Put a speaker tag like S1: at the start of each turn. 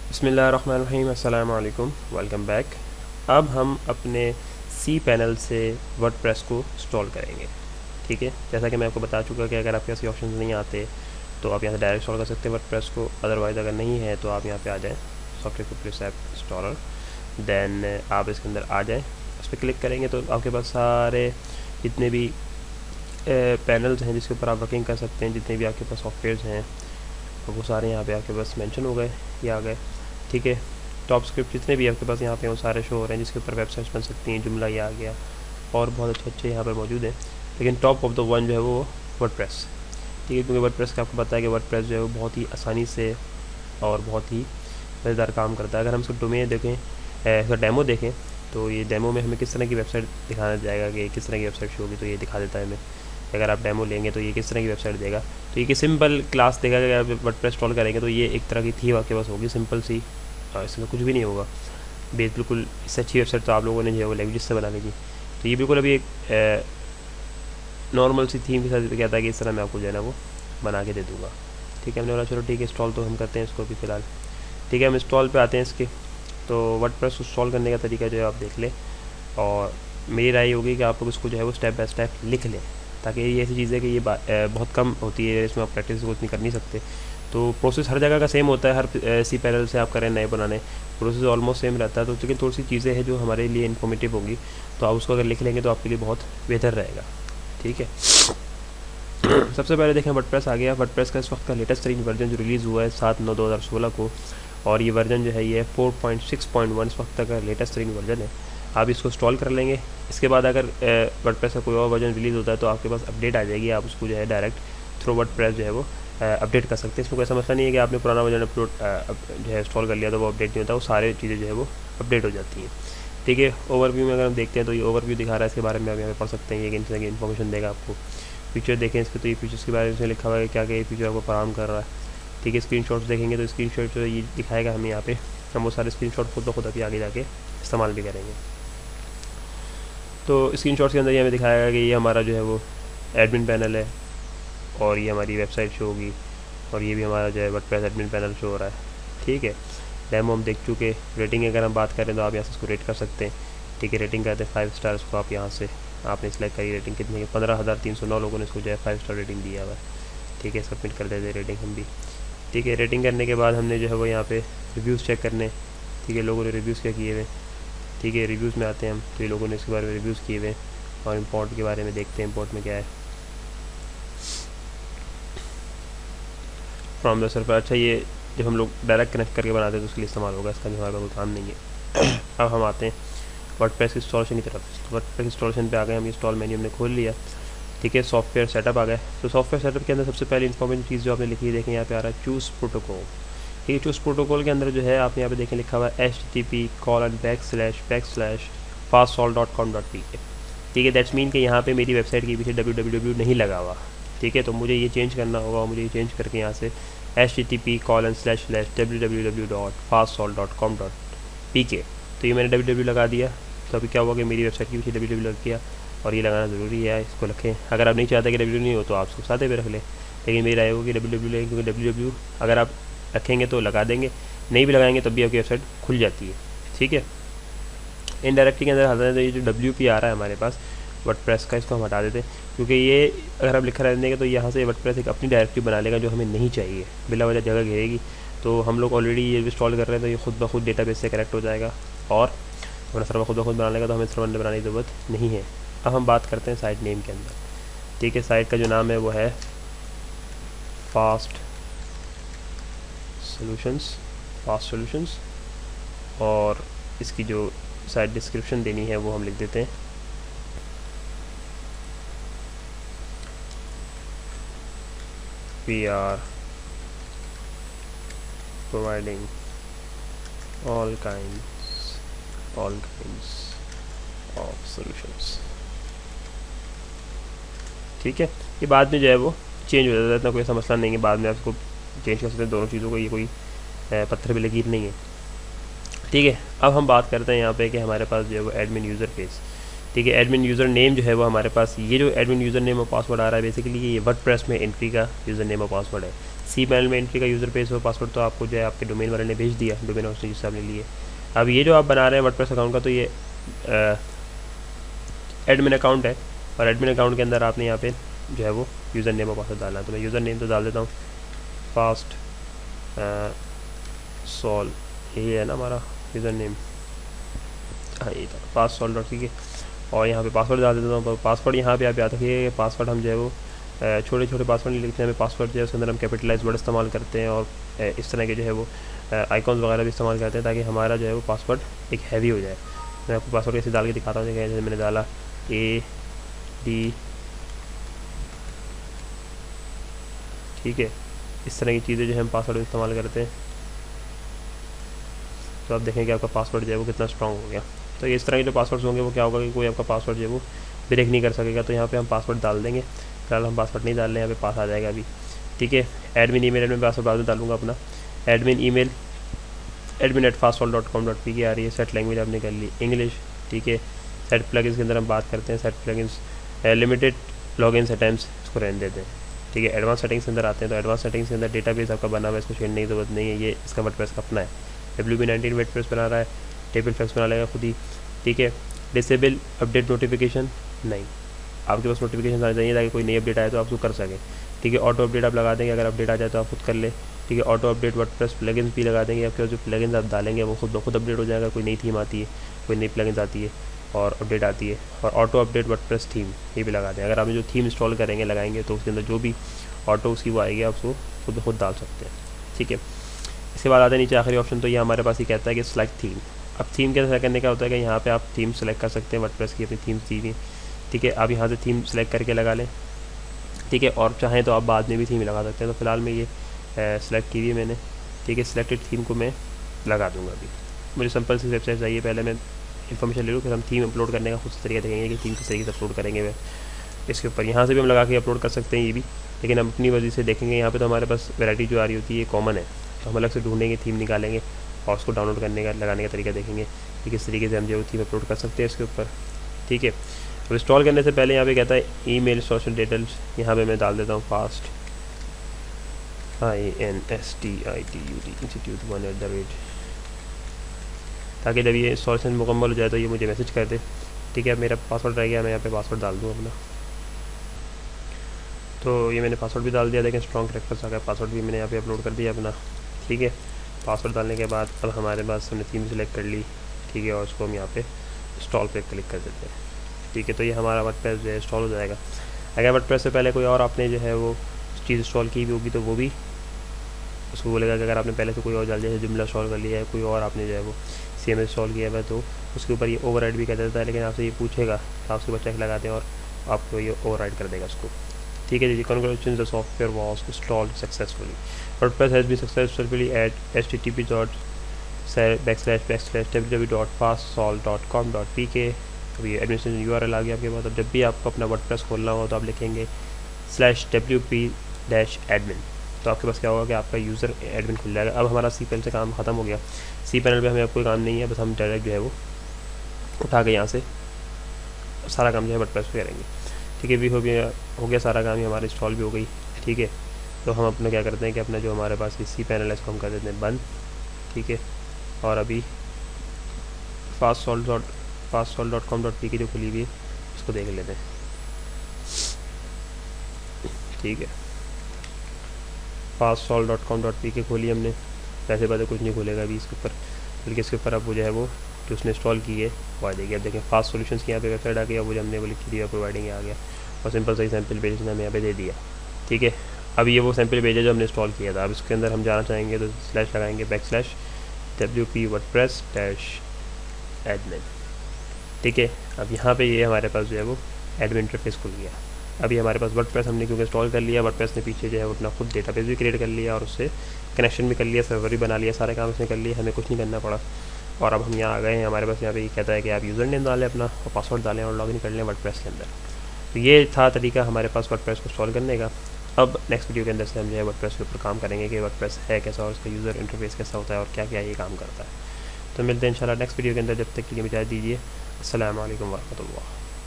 S1: बिस्मिल्लाहिर्रहमानिर्रहीम, अस्सलाम वालेकुम, वेलकम बैक। अब हम अपने सी पैनल से वर्डप्रेस को इंस्टॉल करेंगे। ठीक है, जैसा कि मैं आपको बता चुका कि अगर आपके पास ये ऑप्शन नहीं आते तो आप यहाँ से डायरेक्ट इंस्टॉल कर सकते हैं वर्डप्रेस को। अदरवाइज़ अगर नहीं है तो आप यहाँ पे आ जाएँ software progress app installer, then आप इसके अंदर आ जाएँ। उस पर क्लिक करेंगे तो आपके पास सारे जितने भी पैनल्स हैं जिसके ऊपर आप वर्किंग कर सकते हैं, जितने भी आपके पास सॉफ्टवेयर्स हैं वो सारे यहाँ पे आपके पास मेंशन हो गए, ये आ गए। ठीक है, टॉप स्क्रिप्ट जितने भी आपके पास यहाँ पे वो सारे शो हो रहे हैं जिसके ऊपर वेबसाइट्स बन सकती हैं। जुमला ये आ गया और बहुत अच्छे अच्छे यहाँ पर मौजूद हैं, लेकिन टॉप ऑफ द वन जो है वो वर्डप्रेस। ठीक है, क्योंकि वर्डप्रेस का आपको पता है कि वर्डप्रेस जो है वो बहुत ही आसानी से और बहुत ही मज़ेदार काम करता है। अगर हम इसका डोमेन देखें, इसका डेमो देखें, तो ये डेमो में हमें किस तरह की वेबसाइट दिखाना जाएगा कि किस तरह की वेबसाइट शो होगी, तो ये दिखा देता है हमें। अगर आप डेमो लेंगे तो ये किस तरह की वेबसाइट देगा, तो ये कि सिंपल क्लास देगा कि आप वर्डप्रेस इंस्टॉल करेंगे तो ये एक तरह की थीम आपके पास होगी, सिंपल सी, इसमें कुछ भी नहीं होगा। बेस बिल्कुल इससे अच्छी वेबसाइट तो आप लोगों ने जो है वो लैंग्वेज से बनानी थी। तो ये बिल्कुल अभी एक नॉर्मल सी थीम के साथ कहता है कि इस तरह मैं आपको जो है ना वो बना के दे दूँगा। ठीक है, हमने बोला चलो ठीक है, इंस्टॉल तो हम करते हैं इसको अभी फ़िलहाल। ठीक है, हम इंस्टॉल पे आते हैं इसके। तो वर्डप्रेस को इंस्टॉल करने का तरीका जो है आप देख लें, और मेरी राय होगी कि आप लोग इसको जो है वो स्टेप बाय स्टेप लिख लें, ताकि ये ऐसी चीज़ है कि ये बहुत कम होती है, इसमें आप प्रैक्टिस को उतनी कर नहीं सकते। तो प्रोसेस हर जगह का सेम होता है, हर सी पैनल से आप करें नए बनाने, प्रोसेस ऑलमोस्ट सेम रहता है। तो लेकिन थोड़ी सी चीज़ें हैं जो हमारे लिए इन्फॉर्मेटिव होंगी, तो आप उसको अगर लिख लेंगे तो आपके लिए बहुत बेहतर रहेगा। ठीक है, सबसे पहले देखें वर्डप्रेस आ गया। वर्डप्रेस का इस वक्त का लेटेस्ट तरीन वर्जन जो रिलीज़ हुआ है 7/9/2016 को, और ये वर्जन जो है ये 4.6.1 इस वक्त का लेटेस्ट तरीन वर्जन है। आप इसको इंस्टॉल कर लेंगे। इसके बाद अगर वर्डप्रेस का कोई और वर्जन रिलीज़ होता है तो आपके पास अपडेट आ जाएगी, आप उसको जो है डायरेक्ट थ्रू वर्डप्रेस जो है वो अपडेट कर सकते हैं। इसमें कोई ऐसा मसला नहीं है कि आपने पुराना वर्जन अपलोड जो है इंस्टॉल कर लिया तो वो अपडेट नहीं होता, वो सारी चीज़ें जो है वो अपडेट हो जाती हैं। ठीक है, ओवरव्यू में अगर हम देखते हैं तो ये ओवरव्यू दिखा रहा है, इसके बारे में आप यहाँ पे पढ़ सकते हैं, ये किन तरह की इन्फॉर्मेशन देगा आपको। फीचर देखें इस पर तो ये फीचर्स के बारे में लिखा हुआ है क्या क्या ये फीचर आपको फराहम कर रहा है। ठीक है, स्क्रीनशॉट्स देखेंगे तो स्क्रीनशॉट जो ये दिखाएगा हमें यहाँ पे, हम वो सारे स्क्रीनशॉट खुद ब खुद अभी आगे जाके इस्तेमाल भी करेंगे। तो स्क्रीनशॉट्स के अंदर ये हमें दिखाएगा कि ये हमारा जो है वो एडमिन पैनल है, और ये हमारी वेबसाइट शो होगी, और ये भी हमारा जो है वर्डप्रेस एडमिन पैनल शो हो रहा है। ठीक है, डेमो हम देख चुके। रेटिंग अगर हम बात करें तो आप यहाँ से इसको रेट कर सकते हैं। ठीक है, रेटिंग करते हैं 5 स्टार्स को, आप यहाँ से आपने सिलेक्ट करी रेटिंग कितनी है, 15,309 लोगों ने इसको जो है 5 स्टार रेटिंग दिया हुआ है। ठीक है, सबमिट कर देते रेटिंग हम भी। ठीक है, रेटिंग करने के बाद हमने जो है वो यहाँ पे रिव्यूज़ चेक करने। ठीक है, लोगों ने रिव्यूज़ क्या किए हुए। ठीक है, रिव्यूज़ में आते हैं हम, तो ये लोगों ने इसके बारे में रिव्यूज़ किए हुए, और इम्पोर्ट के बारे में देखते हैं इम्पोर्ट में क्या है फ्रॉम द सर्वर। अच्छा, ये जब हम लोग डायरेक्ट कनेक्ट करके बनाते हैं तो उसके लिए इस्तेमाल होगा, इसका भी हमारे पास कोई काम नहीं है। अब हम आते हैं वर्डप्रेस इंस्टॉलेशन की तरफ। वर्डप्रेस इंस्टॉलेशन पे आ गए हम, इंस्टॉल मेन्यू हमने खोल लिया। ठीक है, सॉफ्टवेयर सेटअप आ गया। तो सॉफ्टवेयर सेटअप के अंदर सबसे पहले इंफॉर्मेटिव चीज़ जो आपने लिखी है, देखें यहाँ पे आ रहा है चूज़ प्रोटोकॉल। ठीक है, चूज़ प्रोटोकॉल के अंदर जो है आप यहाँ पे देखें लिखा हुआ है http://fastsolve.com.pk। ठीक है, दैट्स मीन कि यहाँ पे मेरी वेबसाइट के पीछे www नहीं लगा हुआ। ठीक है, तो मुझे ये चेंज करना होगा, और मुझे ये चेंज करके यहाँ से http://www.fastsolve.com.pk। तो ये मैंने www लगा दिया। तो अभी क्या हुआ कि मेरी वेबसाइट के पीछे www लग गया, और ये लगाना ज़रूरी है, इसको रखें। अगर आप नहीं चाहते कि www नहीं हो तो आप उसको सादे पे रख लें, लेकिन मेरी राय होगी www लें, क्योंकि www अगर आप रखेंगे तो लगा देंगे, नहीं भी लगाएंगे तब भी आपकी वेबसाइट खुल जाती है। ठीक है, इनडायरेक्टली के अंदर आता है तो ये जो WP आ रहा है हमारे पास वर्डप्रेस का, इसको हम हटा देते हैं, क्योंकि ये अगर आप लिखा रहने देंगे तो यहाँ से वर्डप्रेस एक अपनी डायरेक्टरी बना लेगा जो हमें नहीं चाहिए, बिला वजह जगह घेरेगी। तो हम लोग ऑलरेडी ये इंस्टॉल कर रहे हैं तो ये खुद ब खुद डेटाबेस से कनेक्ट हो जाएगा, और अपना सर्वर खुद ब खुद बना लेगा, तो हमें सर्वर बनाने की ज़रूरत नहीं है। अब हम बात करते हैं साइट नेम के अंदर। ठीक है, साइट का जो नाम है वो है फास्ट सॉल्यूशंस, और इसकी जो साइट डिस्क्रिप्शन देनी है वो हम लिख देते हैं we are providing all kinds of solutions. ठीक है, ये बाद में जो है वो चेंज हो जाता है, इतना कोई ऐसा मसला नहीं है, बाद में आप इसको चेंज कर सकते हैं दोनों चीज़ों को, ये कोई पत्थर भी लकीर नहीं है। ठीक है, अब हम बात करते हैं यहाँ पे कि हमारे पास जो है वो एडमिन यूज़र पेज। ठीक है, एडमिन यूज़र नेम जो है वो हमारे पास, ये जो एडमिन यूज़र नेम और पासवर्ड आ रहा है बेसिकली ये वर्डप्रेस में एंट्री का यूज़र नेम और पासवर्ड है। सी पैनल में एंट्री का यूज़र पेज और पासवर्ड तो आपको जो है आपके डोमेन वाले ने भेज दिया, डोमेन होस्ट जिससे आपने लिए। अब ये जो आप बना रहे हैं वर्डप्रेस अकाउंट का, तो ये एडमिन अकाउंट है, और एडमिन अकाउंट के अंदर आपने यहाँ पे जो है वो यूज़र नेम और पासवर्ड डालना है। तो मैं यूज़र नेम तो डाल देता हूँ फास्ट सॉल, यही है ना हमारा यूज़र नेम, हाँ ये था फास्ट सॉल डॉट, ठीक है। और यहाँ पे पासवर्ड डाल देता हूँ। पासवर्ड यहाँ पे आप याद रखिए, पासवर्ड हम जो है वो छोटे छोटे पासवर्ड नहीं लिखते हैं, हमें पासवर्ड जो है उसके अंदर हम कैपिटलाइज वर्ड इस्तेमाल करते हैं, और इस तरह के जो है वो आइकॉन्स वगैरह भी इस्तेमाल करते हैं, ताकि हमारा जो है वो पासवर्ड एक हैवी हो जाए। मैं आपको पासवर्ड कैसे डाल के दिखाता हूँ। जैसे मैंने डाला AD, ठीक है, इस तरह की चीज़ें जो है हम पासवर्ड इस्तेमाल करते हैं। तो आप देखें कि आपका पासवर्ड जो है वो कितना स्ट्रॉन्ग हो गया। तो इस तरह के जो पासवर्ड्स होंगे वो क्या होगा कि कोई आपका पासवर्ड जो है वो ब्रेक नहीं कर सकेगा। तो यहाँ पे हम पासवर्ड डाल देंगे, फिलहाल हम पासवर्ड नहीं डाल रहे हैं, यहाँ पे पास आ जाएगा अभी, ठीक है। एडमिन ईमेल एडमिन पासवर्ड बाद में डालूंगा अपना। एडमिन ईमेल admin@fastsolve.com.pk आ रही है। सेट लैंग्वेज आपने कर ली इंग्लिश, ठीक है। सेट प्लगइन्स के अंदर हम बात करते हैं। Set plugins limited login attempts, इसको रहने देते हैं, ठीक है। एडवांस सेटिंग्स के अंदर आते हैं। तो एडवांस सेटिंग्स के अंदर डेटाबेस आपका बना हुआ है, इसको छेड़ने की जरूरत नहीं है, ये इसका वर्डप्रेस का अपना है। WP19 वर्डप्रेस बना रहा है, टेबल फ्लेक्स बना लेगा खुद ही, ठीक है। डिसेबल अपडेट नोटिफिकेशन नहीं, आपके पास नोटिफिकेशन आना चाहिए ताकि कोई नई अपडेट आए तो आप उसको कर सकें, ठीक है। ऑटो अपडेट आप लगा देंगे, अगर अपडेट आ जाए तो आप खुद कर ले, ठीक है। ऑटो अपडेट वर्डप्रेस प्लगइन्स भी लगा देंगे, आपके पास जो प्लगइन्स आप डालेंगे वो खुद ब खुद अपडेट हो जाएगा। कोई नई थीम आती है, कोई नई प्लगइन्स आती है और अपडेट आती है। और ऑटो अपडेट वर्डप्रेस थीम ये भी लगा दें, अगर आप जो थीम इंस्टॉल करेंगे लगाएंगे तो उसके अंदर जो भी ऑटो उसकी वो आएगी, आप उसको खुद ब खुद डाल सकते हैं, ठीक है। इसके बाद आते हैं नीचे आखिरी ऑप्शन, तो ये हमारे पास ये कहता है कि सिलेक्ट थीम। अब थीम कैसे करने का होता है कि यहाँ पे आप थीम सेलेक्ट कर सकते हैं, वर्डप्रेस की अपनी थीम दी हुई, ठीक है। आप यहाँ से थीम सेलेक्ट करके लगा लें, ठीक है। और चाहें तो आप बाद में भी थीम लगा सकते हैं। तो फिलहाल मैं ये सेलेक्ट की हुई है मैंने, ठीक है। सिलेक्टेड थीम को मैं लगा दूँगा अभी। मुझे सिंपल सी वेबसाइट चाहिए, पहले मैं इन्फॉर्मेशन ले लूँ, फिर हम थीम अपलोड करने का खुद से तरीका देखेंगे कि थीम किस तरीके से अपलोड करेंगे। मैं इसके ऊपर यहाँ से भी हम लगा के अपलोड कर सकते हैं ये भी, लेकिन हम अपनी मर्ज़ी से देखेंगे। यहाँ पे तो हमारे पास वैरायटी जो आ रही होती है ये कॉमन है, तो हम अलग से ढूंढेंगे, थीम निकालेंगे और उसको डाउनलोड करने का लगाने का तरीका देखेंगे कि किस तरीके से हम जो थीम अपलोड कर सकते हैं इसके ऊपर, ठीक है। अब इंस्टॉल करने से पहले यहाँ पे कहता है ईमेल सोशल डिटेल्स, यहाँ पे मैं डाल देता हूँ फास्ट INSTITUT1@, ताकि जब ये इंस्टॉलेशन मुकम्मल हो जाए तो ये मुझे मैसेज कर दे, ठीक है। मेरा पासवर्ड रह गया, मैं यहाँ पे पासवर्ड डाल दूँ अपना। तो ये मैंने पासवर्ड भी डाल दिया, लेकिन स्ट्रॉन्ग कैरेक्टर्स आ गया, पासवर्ड भी मैंने यहाँ पे अपलोड कर दिया अपना, ठीक है। पासवर्ड डालने के बाद अब हमारे पास हमने थीम सेलेक्ट कर ली, ठीक है। और उसको हम यहाँ पे इंस्टॉल पे क्लिक कर देते हैं, ठीक है। तो ये हमारा वर्डप्रेस जो है इंस्टॉल हो जाएगा। अगर वर्डप्रेस से पहले कोई और आपने जो है वो चीज़ इंस्टॉल की भी होगी तो वो भी उसको बोलेगा कि अगर आपने पहले से कोई और डाल जैसे जुमला इंस्टॉल कर लिया है, कोई और आपने जो है वो CMS इंस्टॉल किया है तो उसके ऊपर ये ओवरराइड भी कर देता है। लेकिन आपसे ये पूछेगा तो आप उसके ऊपर चेक लगाते हैं और आपको ये ओवरराइड कर देगा उसको, ठीक है जी। Congratulations, the software was installed successfully, WordPress has been successfully at http://www.fastsolve.com.pk। अभी एडमिनिस्ट्रेशन URL आ गया आपके पास। अब जब भी आपको अपना वर्डप्रेस खोलना हो तो आप लिखेंगे /wp-admin, तो आपके पास क्या होगा कि आपका यूज़र एडमिन खुल जाएगा। अब हमारा सी पैनल से काम ख़त्म हो गया। सी पैनल पे हमें अब कोई काम नहीं है, बस हम डायरेक्ट जो है वो उठा के यहाँ से सारा काम जो है वर्डप्रेस पे करेंगे, ठीक है। भी हो गया सारा काम ही हमारा इंस्टॉल भी हो गई, ठीक है। तो हम अपना क्या करते हैं कि अपना जो हमारे पास ये सी पैनल है इसको हम कर देते हैं बंद, ठीक है। और अभी fastsolve.com.pk जो खुली हुई है उसको देख लेते हैं, ठीक है। fastsolve.com.pk खोली हमने, वैसे बात कुछ नहीं खुलेगा अभी इसके ऊपर, बल्कि इसके ऊपर अब वो जो है वो जो उसने इंस्टॉल की है वो आ जाएगी। अब देखें फास्ट सॉल्यूशंस की यहाँ पे वेबसाइट आ गई, वो जो हमने वो लिख दिया प्रोवाइडिंग आ गया और सिंपल सा सैम्पल पेज ने हमें यहाँ पे दे दिया, ठीक है। अब ये वो सैम्पल पेज है जो हमने इंस्टॉल किया था। अब इसके अंदर हम जाना चाहेंगे तो स्लैश लगाएंगे /wp-wordpress-admin, ठीक है। अब यहाँ पे ये हमारे पास जो है वो एडमिन इंटरफेस खुल गया। अभी हमारे पास वर्डप्रेस हमने क्योंकि इंस्टॉल कर लिया, वर्डप्रेस ने पीछे जो है अपना खुद डेटाबेस भी क्रिएट कर लिया और उससे कनेक्शन भी कर लिया, सर्वर भी बना लिया, सारे काम इसने कर लिए, हमें कुछ नहीं करना पड़ा। और अब हम यहाँ आ गए हैं, हमारे पास यहाँ पे ये कहता है कि आप यूज़र नेम डालें अपना और पासवर्ड डालें और लॉगिन कर लें वर्डप्रेस के अंदर। तो ये था तरीका हमारे पास वर्डप्रेस को इंस्टॉल करने का। अब नेक्स्ट वीडियो के अंदर से हम जो है वर्डप्रेस के ऊपर काम करेंगे कि वर्डप्रेस है कैसा और उसका यूज़र इंटरफेस कैसा होता है और क्या क्या ये काम करता है। तो मिलते हैं इंशाल्लाह नेक्स्ट वीडियो के अंदर, जब तक के लिए इजाज़त दीजिए। अस्सलामु अलैकुम वरहमतुल्लाह।